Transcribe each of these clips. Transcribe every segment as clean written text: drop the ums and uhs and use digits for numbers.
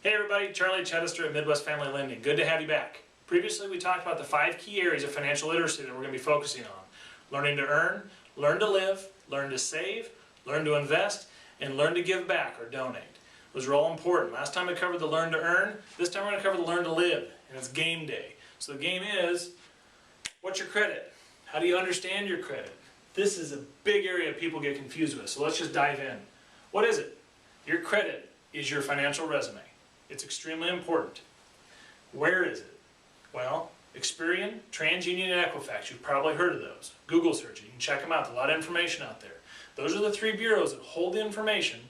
Hey everybody, Charlie Chedester at Midwest Family Lending. Good to have you back. Previously we talked about the 5 key areas of financial literacy that we're going to be focusing on. Learning to earn, learn to live, learn to save, learn to invest, and learn to give back or donate. Those are all important. Last time I covered the learn to earn, this time we're going to cover the learn to live, and it's game day. So the game is, what's your credit? How do you understand your credit? This is a big area people get confused with, so let's just dive in. What is it? Your credit is your financial resume. It's extremely important. Where is it? Well, Experian, TransUnion, and Equifax. You've probably heard of those. Google search it. You can check them out. There's a lot of information out there. Those are the 3 bureaus that hold the information,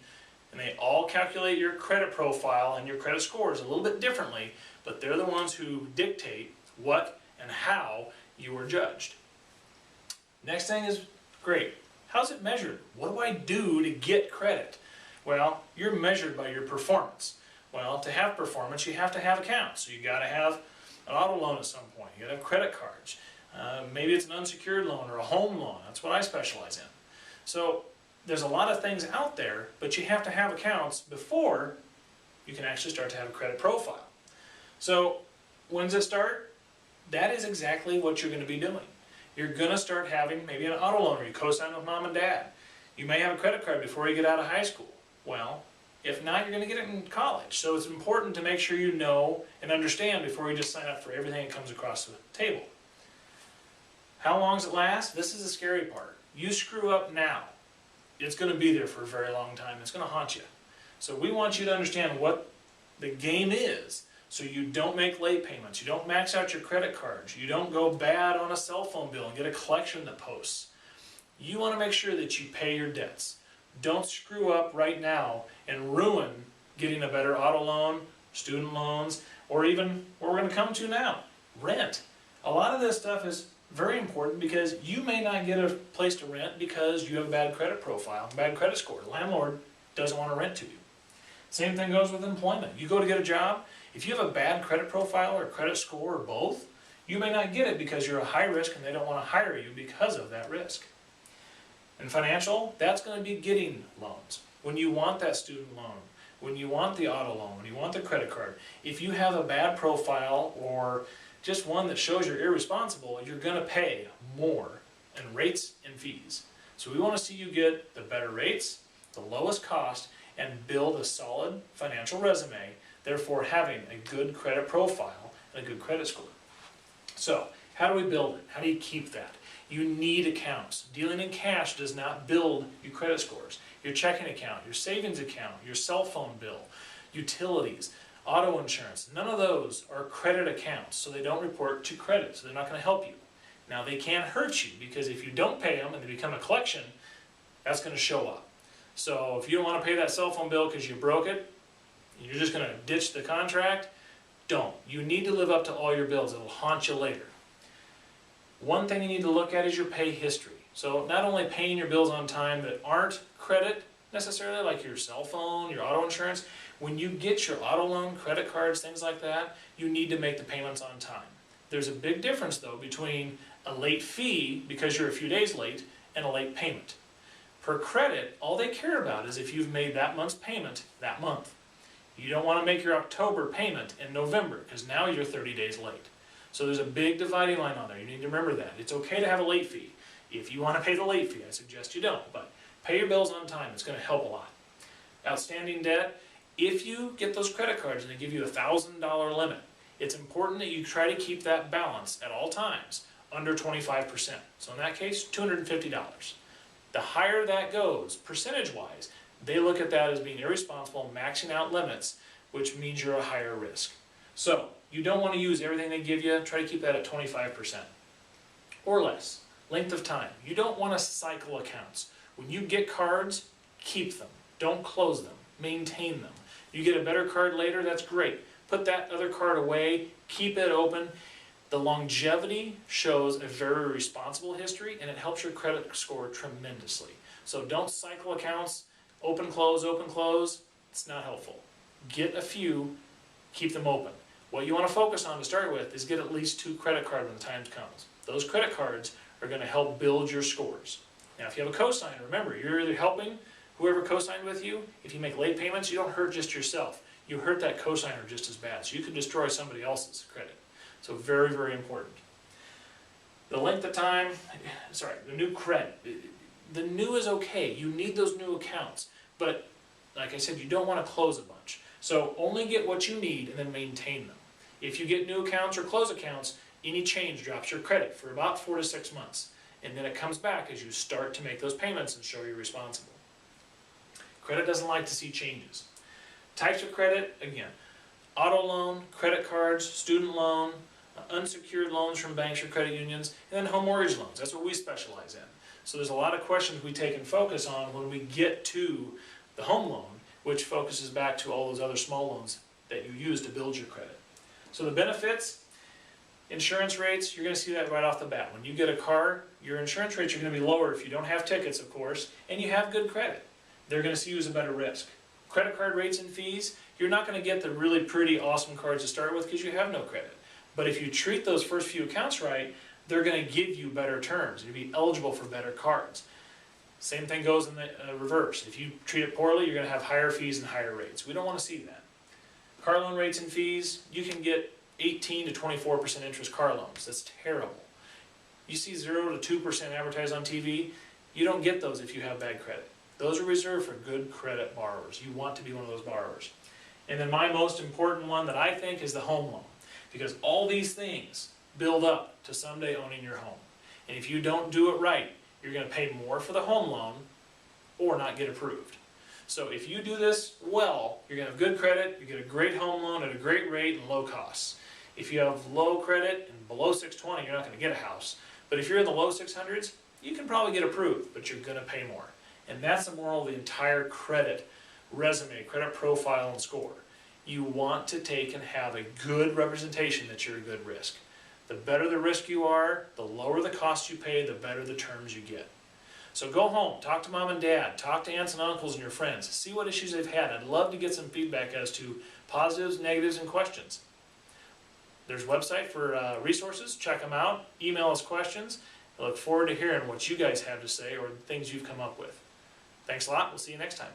and they all calculate your credit profile and your credit scores a little bit differently, but they're the ones who dictate what and how you are judged. Next thing is, great. How's it measured? What do I do to get credit? Well, you're measured by your performance. Well, to have performance, you have to have accounts. So you got to have an auto loan at some point. You got to have credit cards. Maybe it's an unsecured loan or a home loan. That's what I specialize in. So there's a lot of things out there, but you have to have accounts before you can actually start to have a credit profile. So when does it start? That is exactly what you're going to be doing. You're going to start having maybe an auto loan, or you co-sign with mom and dad. You may have a credit card before you get out of high school. Well, if not, you're going to get it in college. So it's important to make sure you know and understand before you just sign up for everything that comes across the table. How long does it last? This is the scary part. You screw up now, it's going to be there for a very long time. It's going to haunt you. So we want you to understand what the game is, so you don't make late payments, you don't max out your credit cards, you don't go bad on a cell phone bill and get a collection that posts. You want to make sure that you pay your debts. Don't screw up right now and ruin getting a better auto loan, student loans, or even what we're going to come to now, rent. A lot of this stuff is very important because you may not get a place to rent because you have a bad credit profile, bad credit score. The landlord doesn't want to rent to you. Same thing goes with employment. You go to get a job, if you have a bad credit profile or credit score or both, you may not get it because you're a high risk and they don't want to hire you because of that risk. In financial, that's going to be getting loans. When you want that student loan, when you want the auto loan, when you want the credit card, if you have a bad profile or just one that shows you're irresponsible, you're going to pay more in rates and fees. So we want to see you get the better rates, the lowest cost, and build a solid financial resume, therefore having a good credit profile and a good credit score. So how do we build it? How do you keep that? You need accounts. Dealing in cash does not build your credit scores. Your checking account, your savings account, your cell phone bill, utilities, auto insurance, none of those are credit accounts, so they don't report to credit, so they're not going to help you. Now they can hurt you because if you don't pay them and they become a collection, that's going to show up. So if you don't want to pay that cell phone bill because you broke it, you're just going to ditch the contract, don't. You need to live up to all your bills. It'll haunt you later. One thing you need to look at is your pay history. So not only paying your bills on time that aren't credit necessarily, like your cell phone, your auto insurance, when you get your auto loan, credit cards, things like that, you need to make the payments on time. There's a big difference though between a late fee because you're a few days late and a late payment. Per credit, all they care about is if you've made that month's payment that month. You don't want to make your October payment in November because now you're 30 days late. So there's a big dividing line on there. You need to remember that. It's okay to have a late fee. If you want to pay the late fee, I suggest you don't, but pay your bills on time. It's going to help a lot. Outstanding debt, if you get those credit cards and they give you a $1,000 limit, it's important that you try to keep that balance at all times under 25%. So in that case, $250. The higher that goes, percentage-wise, they look at that as being irresponsible, maxing out limits, which means you're a higher risk. So you don't want to use everything they give you. Try to keep that at 25% or less. Length of time. You don't want to cycle accounts. When you get cards, keep them. Don't close them. Maintain them. You get a better card later, that's great. Put that other card away. Keep it open. The longevity shows a very responsible history, and it helps your credit score tremendously. So don't cycle accounts. Open, close. It's not helpful. Get a few. Keep them open. What you want to focus on to start with is get at least 2 credit cards when the time comes. Those credit cards are going to help build your scores. Now if you have a cosigner, remember, you're either helping whoever co-signed with you. If you make late payments, you don't hurt just yourself. you hurt that cosigner just as bad. So you could destroy somebody else's credit. So very, very important. The length of time, the new credit. The new is okay. You need those new accounts. But like I said, you don't want to close a bunch. So only get what you need and then maintain them. If you get new accounts or close accounts, any change drops your credit for about 4 to 6 months. And then it comes back as you start to make those payments and show you're responsible. Credit doesn't like to see changes. Types of credit, again, auto loan, credit cards, student loan, unsecured loans from banks or credit unions, and then home mortgage loans. That's what we specialize in. So there's a lot of questions we take and focus on when we get to the home loan, which focuses back to all those other small loans that you use to build your credit. So the benefits, insurance rates, you're going to see that right off the bat. When you get a car, your insurance rates are going to be lower if you don't have tickets, of course, and you have good credit. They're going to see you as a better risk. Credit card rates and fees, you're not going to get the really pretty, awesome cards to start with because you have no credit. But if you treat those first few accounts right, they're going to give you better terms. You'll be eligible for better cards. Same thing goes in the reverse. If you treat it poorly, you're going to have higher fees and higher rates. We don't want to see that. Car loan rates and fees, you can get 18 to 24% interest car loans. That's terrible. You see 0 to 2% advertised on TV, you don't get those if you have bad credit. Those are reserved for good credit borrowers. You want to be one of those borrowers. And then my most important one that I think is the home loan. Because all these things build up to someday owning your home. And if you don't do it right, you're going to pay more for the home loan or not get approved. So if you do this well, you're going to have good credit, you get a great home loan at a great rate and low costs. If you have low credit and below 620, you're not going to get a house. But if you're in the low 600s, you can probably get approved, but you're going to pay more. And that's the moral of the entire credit resume, credit profile and score. You want to take and have a good representation that you're a good risk. The better the risk you are, the lower the cost you pay, the better the terms you get. So go home, talk to mom and dad, talk to aunts and uncles and your friends, see what issues they've had. I'd love to get some feedback as to positives, negatives, and questions. There's a website for resources, check them out, email us questions. I look forward to hearing what you guys have to say or things you've come up with. Thanks a lot, we'll see you next time.